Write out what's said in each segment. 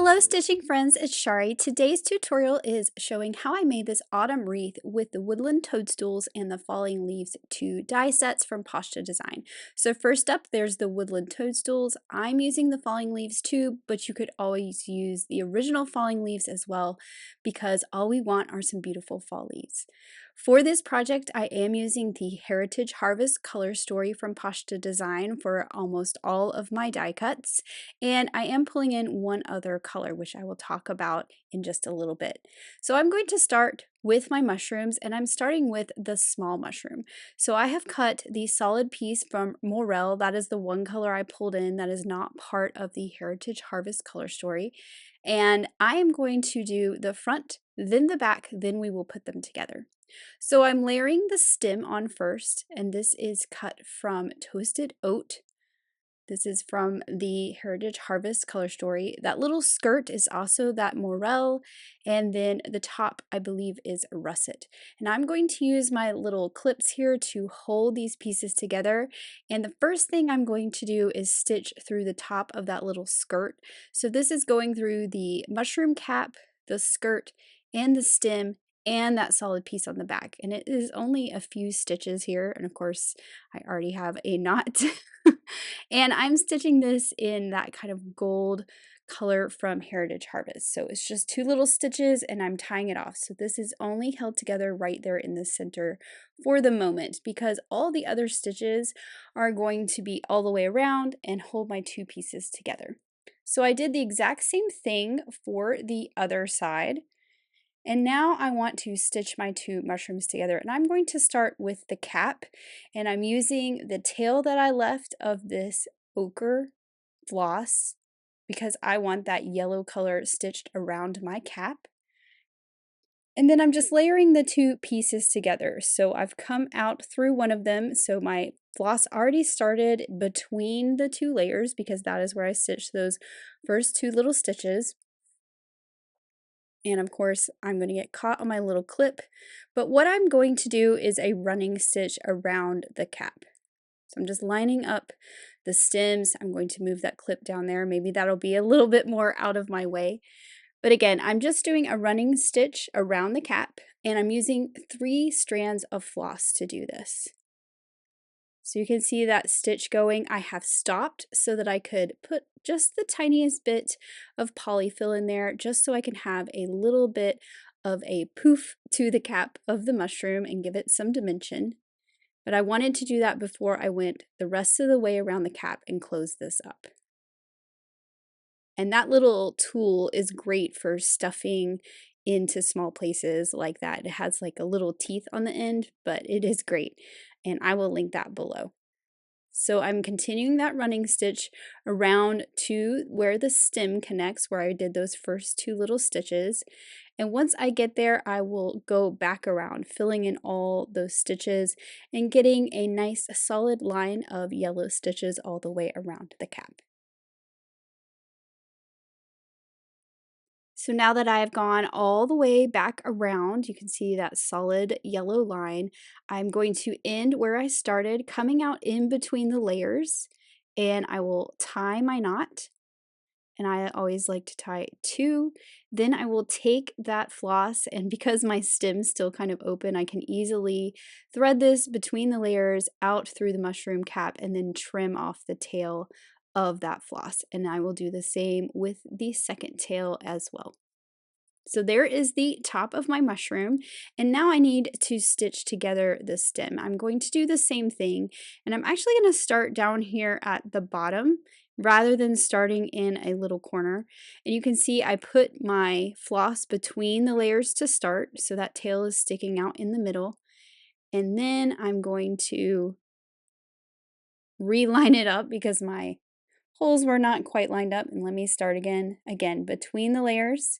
Hello stitching friends, it's Shari. Today's tutorial is showing how I made this autumn wreath with the Woodland Toadstools and the Falling Leaves 2 die sets from Poshta Design. So first up there's the Woodland Toadstools. I'm using the Falling Leaves 2, but you could always use the original Falling Leaves as well because all we want are some beautiful fall leaves. For this project, I am using the Heritage Harvest color story from Poshta Design for almost all of my die cuts, and I am pulling in one other color, which I will talk about in just a little bit. So I'm going to start with my mushrooms, and I'm starting with the small mushroom. So I have cut the solid piece from Morel. That is the one color I pulled in that is not part of the Heritage Harvest color story. And I am going to do the front, then the back, then we will put them together. So I'm layering the stem on first, and this is cut from Toasted Oat. This is from the Heritage Harvest color story. That little skirt is also that Morel, and then the top I believe is Russet. And I'm going to use my little clips here to hold these pieces together. And the first thing I'm going to do is stitch through the top of that little skirt. So this is going through the mushroom cap, the skirt, and the stem, and that solid piece on the back. And it is only a few stitches here, and of course I already have a knot. And I'm stitching this in that kind of gold color from Heritage Harvest. So it's just two little stitches and I'm tying it off. So this is only held together right there in the center for the moment because all the other stitches are going to be all the way around and hold my two pieces together. So I did the exact same thing for the other side. And now I want to stitch my two mushrooms together, and I'm going to start with the cap, and I'm using the tail that I left of this ochre floss because I want that yellow color stitched around my cap. And then I'm just layering the two pieces together. So I've come out through one of them, so my floss already started between the two layers because that is where I stitched those first two little stitches. And of course, I'm going to get caught on my little clip. But what I'm going to do is a running stitch around the cap. So I'm just lining up the stems. I'm going to move that clip down there. Maybe that'll be a little bit more out of my way. But again, I'm just doing a running stitch around the cap, and I'm using 3 strands of floss to do this. So you can see that stitch going. I have stopped so that I could put just the tiniest bit of polyfill in there just so I can have a little bit of a poof to the cap of the mushroom and give it some dimension. But I wanted to do that before I went the rest of the way around the cap and close this up. And that little tool is great for stuffing into small places like that. It has like a little teeth on the end, but it is great. And I will link that below. So I'm continuing that running stitch around to where the stem connects, where I did those first 2 little stitches. And once I get there, I will go back around, filling in all those stitches and getting a nice solid line of yellow stitches all the way around the cap. So now that I have gone all the way back around, you can see that solid yellow line. I'm going to end where I started, coming out in between the layers, and I will tie my knot. And I always like to tie 2. Then I will take that floss, and because my stem's still kind of open, I can easily thread this between the layers out through the mushroom cap and then trim off the tail of that floss. And I will do the same with the second tail as well. So there is the top of my mushroom, and now I need to stitch together the stem. I'm going to do the same thing, and I'm actually going to start down here at the bottom rather than starting in a little corner. And you can see I put my floss between the layers to start, so that tail is sticking out in the middle. And then I'm going to reline it up because my holes were not quite lined up. And let me start again between the layers.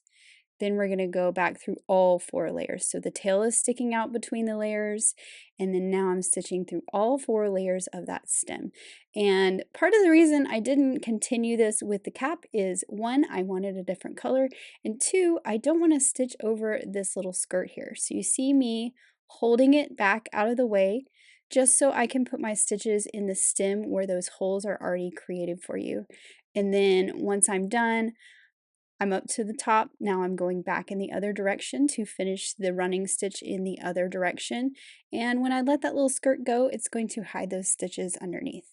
Then we're going to go back through all 4 layers. So the tail is sticking out between the layers, and then now I'm stitching through all 4 layers of that stem. And part of the reason I didn't continue this with the cap is 1, I wanted a different color, and 2, I don't want to stitch over this little skirt here. So you see me holding it back out of the way just so I can put my stitches in the stem where those holes are already created for you. And then once I'm done, I'm up to the top. Now I'm going back in the other direction to finish the running stitch in the other direction. And when I let that little skirt go, it's going to hide those stitches underneath.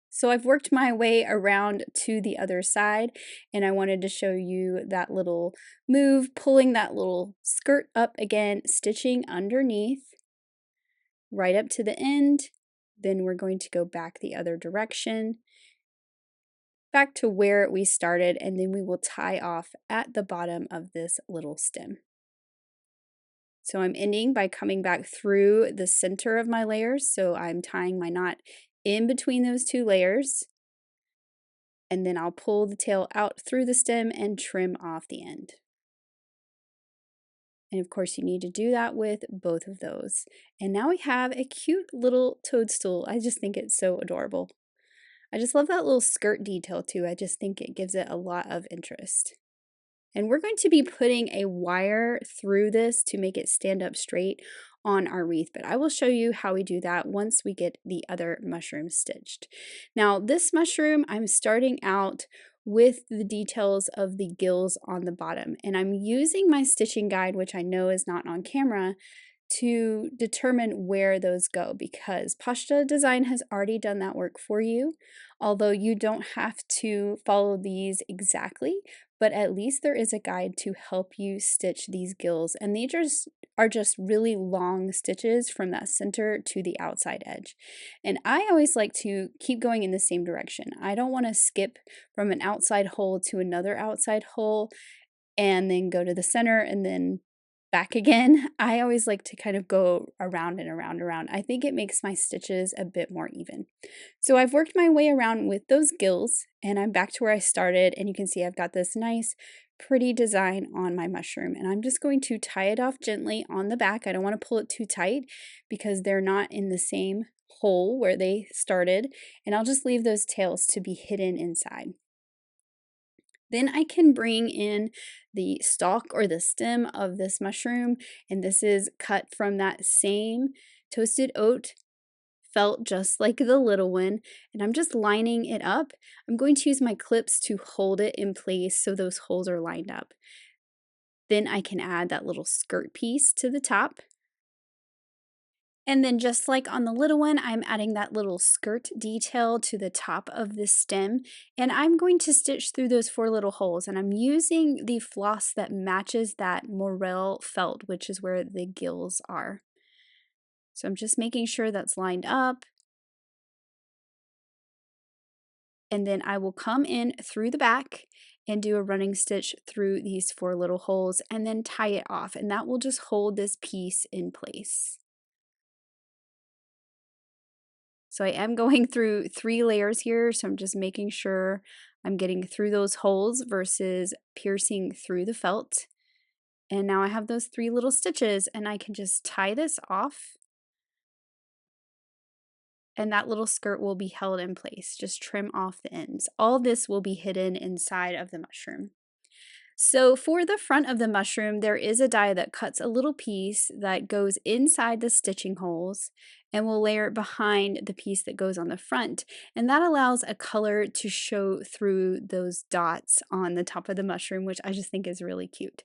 So I've worked my way around to the other side, and I wanted to show you that little move, pulling that little skirt up again, stitching underneath, right up to the end. Then we're going to go back the other direction, back to where we started, and then we will tie off at the bottom of this little stem. So I'm ending by coming back through the center of my layers, so I'm tying my knot in between those two layers, and then I'll pull the tail out through the stem and trim off the end. And of course you need to do that with both of those. And now we have a cute little toadstool. I just think it's so adorable. I just love that little skirt detail too. I just think it gives it a lot of interest. And we're going to be putting a wire through this to make it stand up straight on our wreath, but I will show you how we do that once we get the other mushroom stitched. Now this mushroom, I'm starting out with the details of the gills on the bottom, and I'm using my stitching guide, which I know is not on camera, to determine where those go, because Poshta Design has already done that work for you, although you don't have to follow these exactly, but at least there is a guide to help you stitch these gills, and these are just really long stitches from that center to the outside edge. And I always like to keep going in the same direction. I don't want to skip from an outside hole to another outside hole and then go to the center and then back again. I always like to kind of go around and around and around. I think it makes my stitches a bit more even. So I've worked my way around with those gills, and I'm back to where I started, and you can see I've got this nice pretty design on my mushroom, and I'm just going to tie it off gently on the back. I don't want to pull it too tight because they're not in the same hole where they started, and I'll just leave those tails to be hidden inside. Then I can bring in the stalk or the stem of this mushroom, and this is cut from that same toasted oat felt just like the little one, and I'm just lining it up. I'm going to use my clips to hold it in place so those holes are lined up. Then I can add that little skirt piece to the top. And then just like on the little one, I'm adding that little skirt detail to the top of the stem, and I'm going to stitch through those 4 little holes, and I'm using the floss that matches that morel felt, which is where the gills are. So I'm just making sure that's lined up. And then I will come in through the back and do a running stitch through these 4 little holes and then tie it off, and that will just hold this piece in place. So I am going through 3 layers here, so I'm just making sure I'm getting through those holes versus piercing through the felt. And now I have those 3 little stitches, and I can just tie this off, and that little skirt will be held in place. Just trim off the ends. All this will be hidden inside of the mushroom. So for the front of the mushroom, there is a die that cuts a little piece that goes inside the stitching holes, and we'll layer it behind the piece that goes on the front. And that allows a color to show through those dots on the top of the mushroom, which I just think is really cute.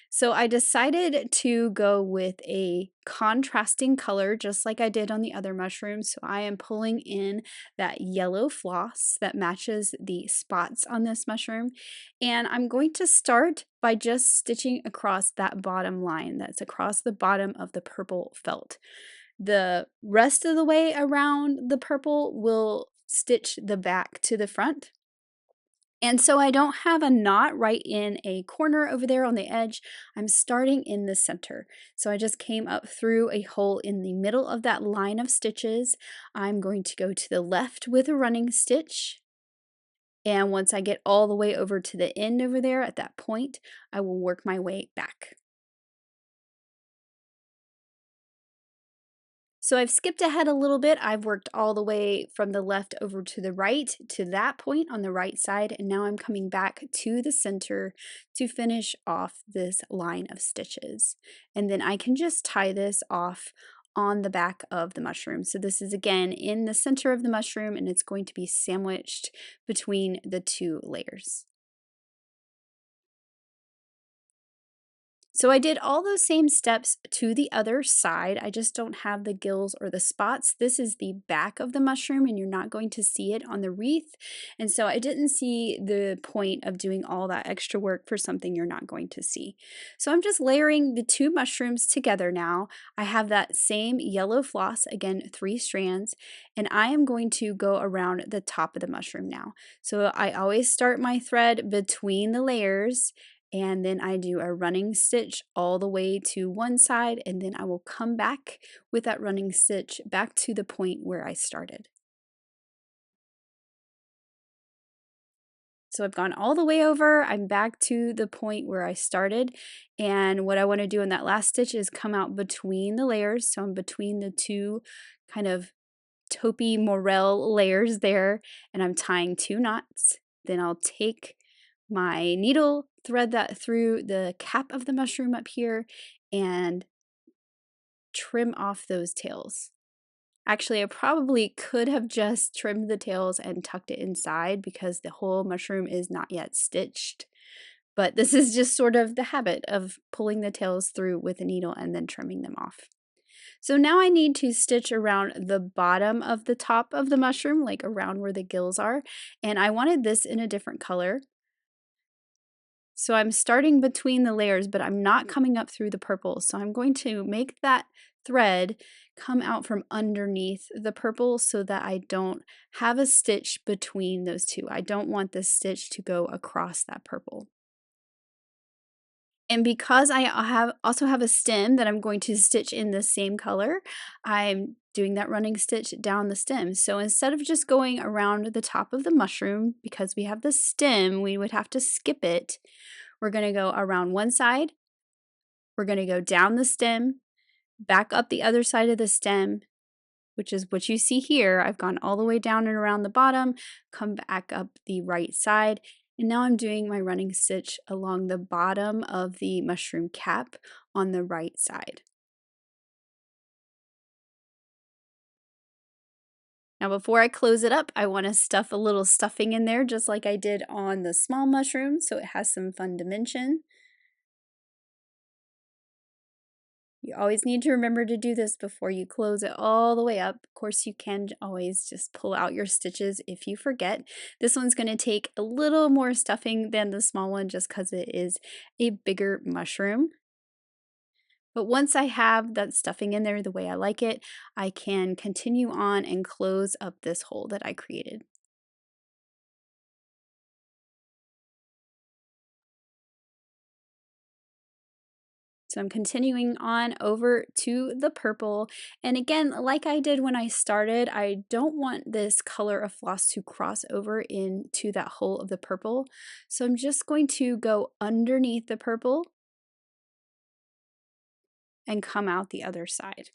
So I decided to go with a contrasting color just like I did on the other mushrooms. So I am pulling in that yellow floss that matches the spots on this mushroom. And I'm going to start by just stitching across that bottom line that's across the bottom of the purple felt. The rest of the way around the purple will stitch the back to the front. And so I don't have a knot right in a corner over there on the edge. I'm starting in the center. So I just came up through a hole in the middle of that line of stitches. I'm going to go to the left with a running stitch. And once I get all the way over to the end over there at that point, I will work my way back. So I've skipped ahead a little bit. I've worked all the way from the left over to the right to that point on the right side, and now I'm coming back to the center to finish off this line of stitches. And then I can just tie this off on the back of the mushroom. So this is again in the center of the mushroom, and it's going to be sandwiched between the two layers. So I did all those same steps to the other side. I just don't have the gills or the spots. This is the back of the mushroom and you're not going to see it on the wreath. And so I didn't see the point of doing all that extra work for something you're not going to see. So I'm just layering the two mushrooms together now. I have that same yellow floss, again, 3 strands, and I am going to go around the top of the mushroom now. So I always start my thread between the layers, and then I do a running stitch all the way to one side, and then I will come back with that running stitch back to the point where I started. So I've gone all the way over, I'm back to the point where I started, and what I want to do in that last stitch is come out between the layers, so I'm between the two kind of taupey morel layers there, and I'm tying 2 knots. Then I'll take my needle, thread that through the cap of the mushroom up here, and trim off those tails. Actually, I probably could have just trimmed the tails and tucked it inside because the whole mushroom is not yet stitched. But this is just sort of the habit of pulling the tails through with a needle and then trimming them off. So now I need to stitch around the bottom of the top of the mushroom, like around where the gills are, and I wanted this in a different color. So I'm starting between the layers, but I'm not coming up through the purple. So I'm going to make that thread come out from underneath the purple so that I don't have a stitch between those two. I don't want this stitch to go across that purple. And because I also have a stem that I'm going to stitch in the same color, I'm doing that running stitch down the stem. So instead of just going around the top of the mushroom, because we have the stem, we would have to skip it. We're going to go around one side, we're going to go down the stem, back up the other side of the stem, which is what you see here. I've gone all the way down and around the bottom, come back up the right side, and now I'm doing my running stitch along the bottom of the mushroom cap on the right side. Now before I close it up, I want to stuff a little stuffing in there just like I did on the small mushroom so it has some fun dimension. You always need to remember to do this before you close it all the way up. Of course, you can always just pull out your stitches if you forget. This one's going to take a little more stuffing than the small one just because it is a bigger mushroom. But once I have that stuffing in there the way I like it, I can continue on and close up this hole that I created. So I'm continuing on over to the purple. And again, like I did when I started, I don't want this color of floss to cross over into that hole of the purple. So I'm just going to go underneath the purple and come out the other side.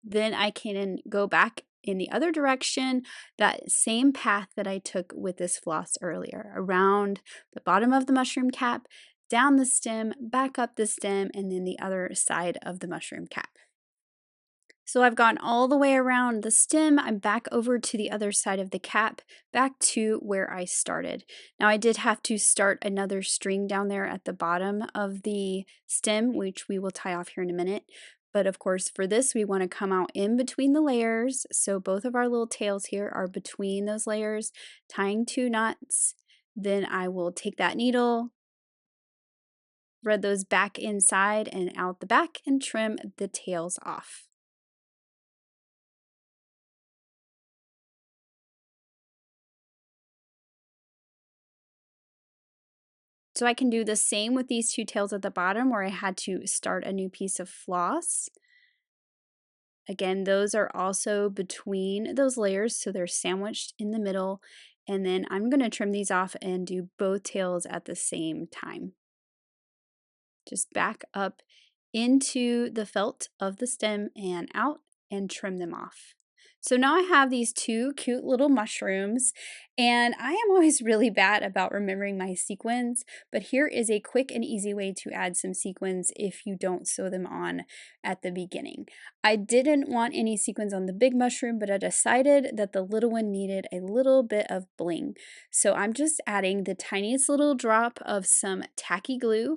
Then I can go back in the other direction, that same path that I took with this floss earlier, around the bottom of the mushroom cap, down the stem, back up the stem, and then the other side of the mushroom cap. So I've gone all the way around the stem, I'm back over to the other side of the cap, back to where I started. Now I did have to start another string down there at the bottom of the stem, which we will tie off here in a minute. But of course for this we want to come out in between the layers, so both of our little tails here are between those layers, tying 2 knots. Then I will take that needle, thread those back inside and out the back, and trim the tails off. So I can do the same with these 2 tails at the bottom where I had to start a new piece of floss. Again, those are also between those layers, so they're sandwiched in the middle. And then I'm going to trim these off and do both tails at the same time. Just back up into the felt of the stem and out and trim them off. So now I have these two cute little mushrooms, and I am always really bad about remembering my sequins, but here is a quick and easy way to add some sequins if you don't sew them on at the beginning. I didn't want any sequins on the big mushroom, but I decided that the little one needed a little bit of bling. So I'm just adding the tiniest little drop of some tacky glue,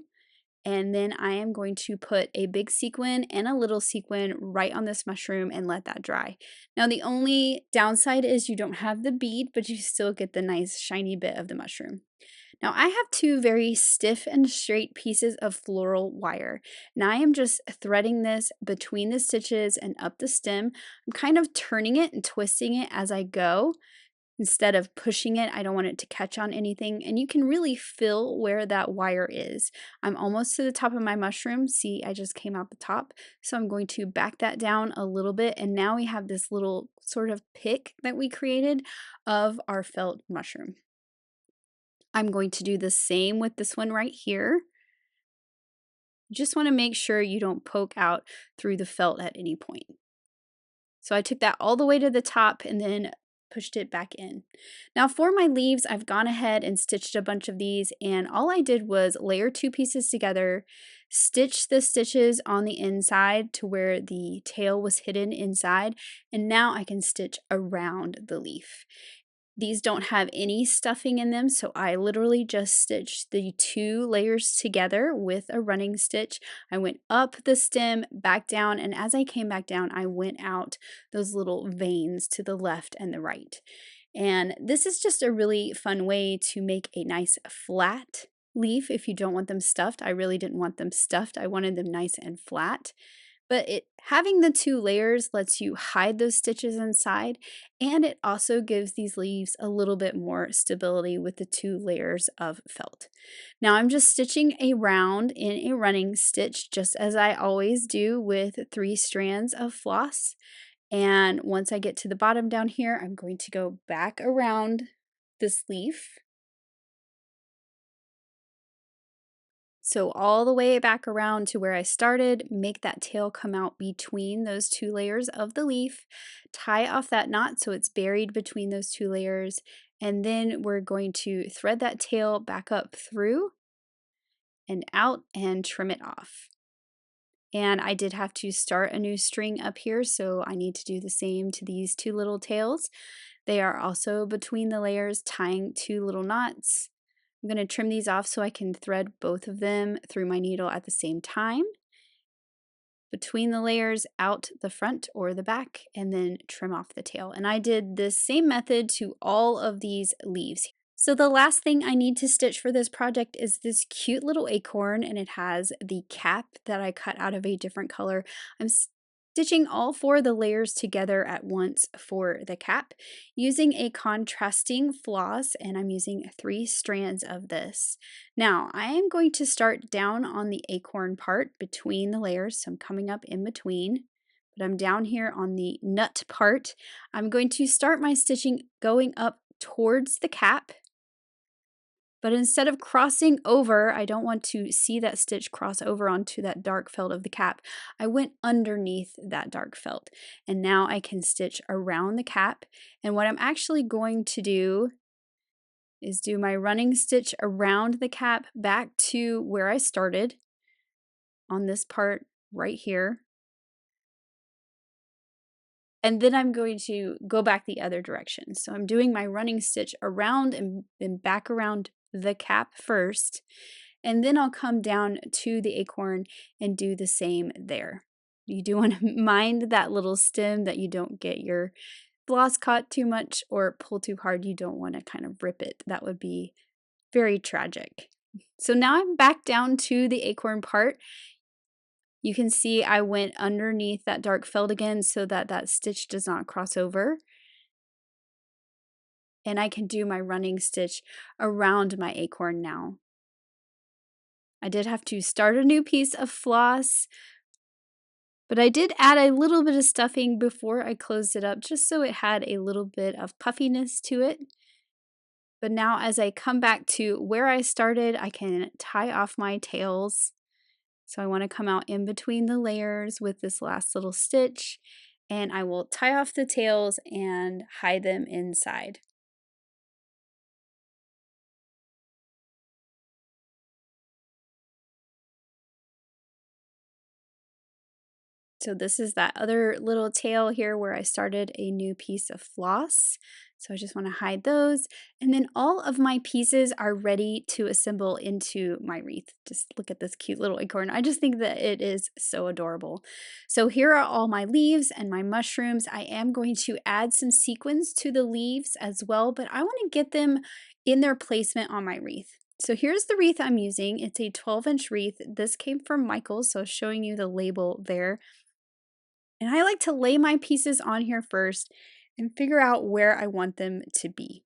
and then I am going to put a big sequin and a little sequin right on this mushroom and let that dry. Now the only downside is you don't have the bead, but you still get the nice shiny bit of the mushroom. Now I have two very stiff and straight pieces of floral wire. Now I am just threading this between the stitches and up the stem. I'm kind of turning it and twisting it as I go. Instead of pushing it, I don't want it to catch on anything, and you can really feel where that wire is. I'm almost to the top of my mushroom. See, I just came out the top, so I'm going to back that down a little bit, and now we have this little sort of pick that we created of our felt mushroom. I'm going to do the same with this one right here. You just want to make sure you don't poke out through the felt at any point. So I took that all the way to the top and then pushed it back in. Now for my leaves, I've gone ahead and stitched a bunch of these, and all I did was layer two pieces together, stitch the stitches on the inside to where the tail was hidden inside, and now I can stitch around the leaf. These don't have any stuffing in them, so I literally just stitched the two layers together with a running stitch. I went up the stem, back down, and as I came back down, I went out those little veins to the left and the right. And this is just a really fun way to make a nice flat leaf if you don't want them stuffed. I really didn't want them stuffed. I wanted them nice and flat. But having the two layers lets you hide those stitches inside, and it also gives these leaves a little bit more stability with the two layers of felt. Now I'm just stitching around in a running stitch, just as I always do with 3 strands of floss. And once I get to the bottom down here, I'm going to go back around this leaf. So all the way back around to where I started, make that tail come out between those two layers of the leaf, tie off that knot so it's buried between those two layers, and then we're going to thread that tail back up through and out and trim it off. And I did have to start a new string up here, so I need to do the same to these two little tails. They are also between the layers, tying two little knots. I'm going to trim these off so I can thread both of them through my needle at the same time, between the layers, out the front or the back, and then trim off the tail. And I did the same method to all of these leaves. So the last thing I need to stitch for this project is this cute little acorn, and it has the cap that I cut out of a different color. I'm stitching all 4 of the layers together at once for the cap using a contrasting floss, and I'm using 3 strands of this. Now I am going to start down on the acorn part between the layers, so I'm coming up in between, but I'm down here on the nut part. I'm going to start my stitching going up towards the cap. But instead of crossing over, I don't want to see that stitch cross over onto that dark felt of the cap. I went underneath that dark felt, and now I can stitch around the cap. And what I'm actually going to do is do my running stitch around the cap back to where I started on this part right here. And then I'm going to go back the other direction. So I'm doing my running stitch around and then back around the cap first, and then I'll come down to the acorn and do the same there. You do want to mind that little stem that you don't get your floss caught too much or pull too hard. You don't want to kind of rip it. That would be very tragic. So now I'm back down to the acorn part. You can see I went underneath that dark felt again so that that stitch does not cross over. And I can do my running stitch around my acorn now. I did have to start a new piece of floss, but I did add a little bit of stuffing before I closed it up just so it had a little bit of puffiness to it. But now as I come back to where I started, I can tie off my tails. So I want to come out in between the layers with this last little stitch, and I will tie off the tails and hide them inside. So this is that other little tail here where I started a new piece of floss. So I just want to hide those. And then all of my pieces are ready to assemble into my wreath. Just look at this cute little acorn. I just think that it is so adorable. So here are all my leaves and my mushrooms. I am going to add some sequins to the leaves as well, but I want to get them in their placement on my wreath. So here's the wreath I'm using. It's a 12-inch wreath. This came from Michael's, so showing you the label there. And I like to lay my pieces on here first and figure out where I want them to be.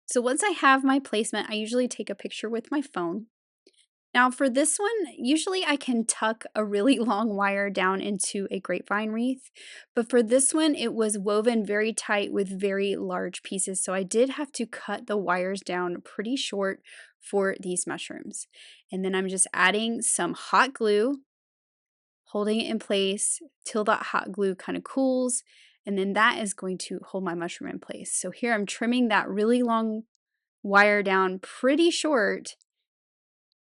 So once I have my placement, I usually take a picture with my phone. Now for this one, usually I can tuck a really long wire down into a grapevine wreath, but for this one, it was woven very tight with very large pieces, so I did have to cut the wires down pretty short for these mushrooms. And then I'm just adding some hot glue, holding it in place till that hot glue kind of cools, and then that is going to hold my mushroom in place. So here I'm trimming that really long wire down pretty short,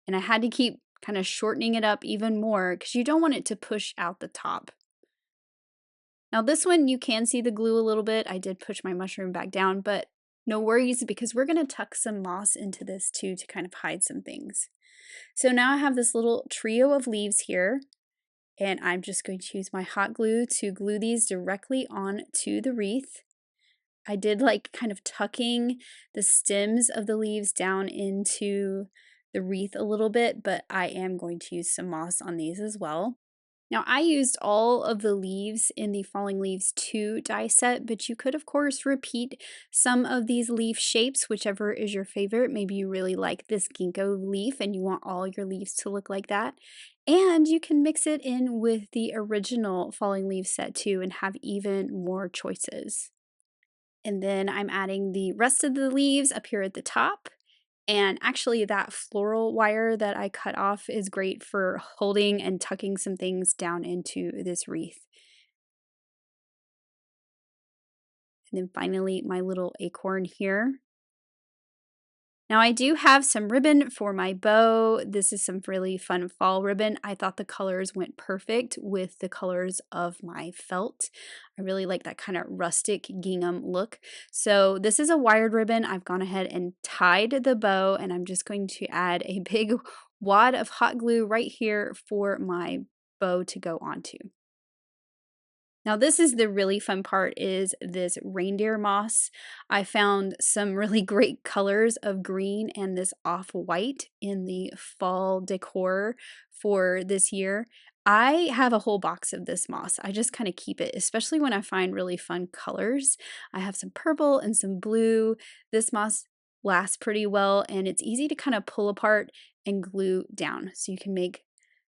and I had to keep kind of shortening it up even more because you don't want it to push out the top. Now this one you can see the glue a little bit. I did push my mushroom back down, but no worries because we're going to tuck some moss into this too to kind of hide some things. So now I have this little trio of leaves here. And I'm just going to use my hot glue to glue these directly on to the wreath. I did like kind of tucking the stems of the leaves down into the wreath a little bit, but I am going to use some moss on these as well. Now I used all of the leaves in the Falling Leaves 2 die set, but you could of course repeat some of these leaf shapes, whichever is your favorite. Maybe you really like this ginkgo leaf and you want all your leaves to look like that. And you can mix it in with the original Falling Leaves set too and have even more choices. And then I'm adding the rest of the leaves up here at the top. And actually, that floral wire that I cut off is great for holding and tucking some things down into this wreath. And then finally, my little acorn here. Now I do have some ribbon for my bow. This is some really fun fall ribbon. I thought the colors went perfect with the colors of my felt. I really like that kind of rustic gingham look. So this is a wired ribbon. I've gone ahead and tied the bow, and I'm just going to add a big wad of hot glue right here for my bow to go onto. Now this is the really fun part is this reindeer moss. I found some really great colors of green and this off-white in the fall decor for this year. I have a whole box of this moss. I just kind of keep it, especially when I find really fun colors. I have some purple and some blue. This moss lasts pretty well and it's easy to kind of pull apart and glue down. So you can make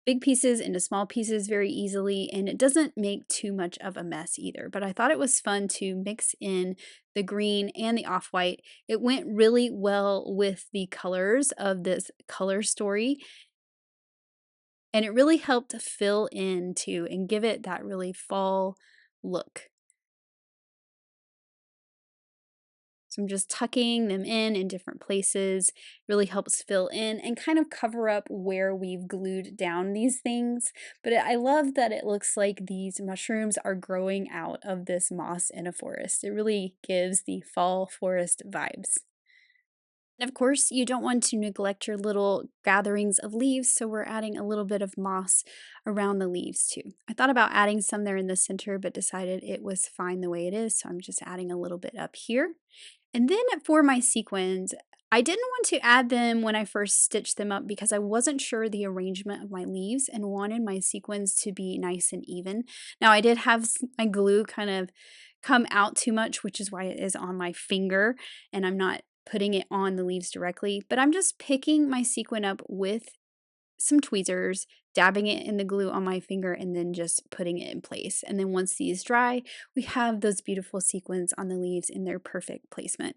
big pieces into small pieces very easily, and it doesn't make too much of a mess either. But I thought it was fun to mix in the green and the off-white. It went really well with the colors of this color story, and it really helped fill in too and give it that really fall look. So I'm just tucking them in different places. Really helps fill in and kind of cover up where we've glued down these things. But I love that it looks like these mushrooms are growing out of this moss in a forest. It really gives the fall forest vibes. And of course, you don't want to neglect your little gatherings of leaves, so we're adding a little bit of moss around the leaves too. I thought about adding some there in the center, but decided it was fine the way it is, so I'm just adding a little bit up here. And then for my sequins, I didn't want to add them when I first stitched them up because I wasn't sure the arrangement of my leaves and wanted my sequins to be nice and even. Now I did have my glue kind of come out too much, which is why it is on my finger and I'm not putting it on the leaves directly, but I'm just picking my sequin up with some tweezers, dabbing it in the glue on my finger, and then just putting it in place. And then once these dry, we have those beautiful sequins on the leaves in their perfect placement.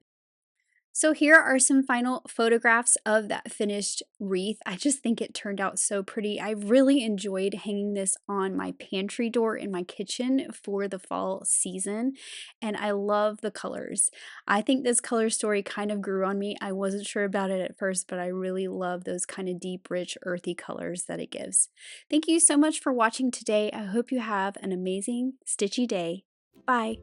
So here are some final photographs of that finished wreath. I just think it turned out so pretty. I really enjoyed hanging this on my pantry door in my kitchen for the fall season, and I love the colors. I think this color story kind of grew on me. I wasn't sure about it at first, but I really love those kind of deep, rich, earthy colors that it gives. Thank you so much for watching today. I hope you have an amazing stitchy day. Bye.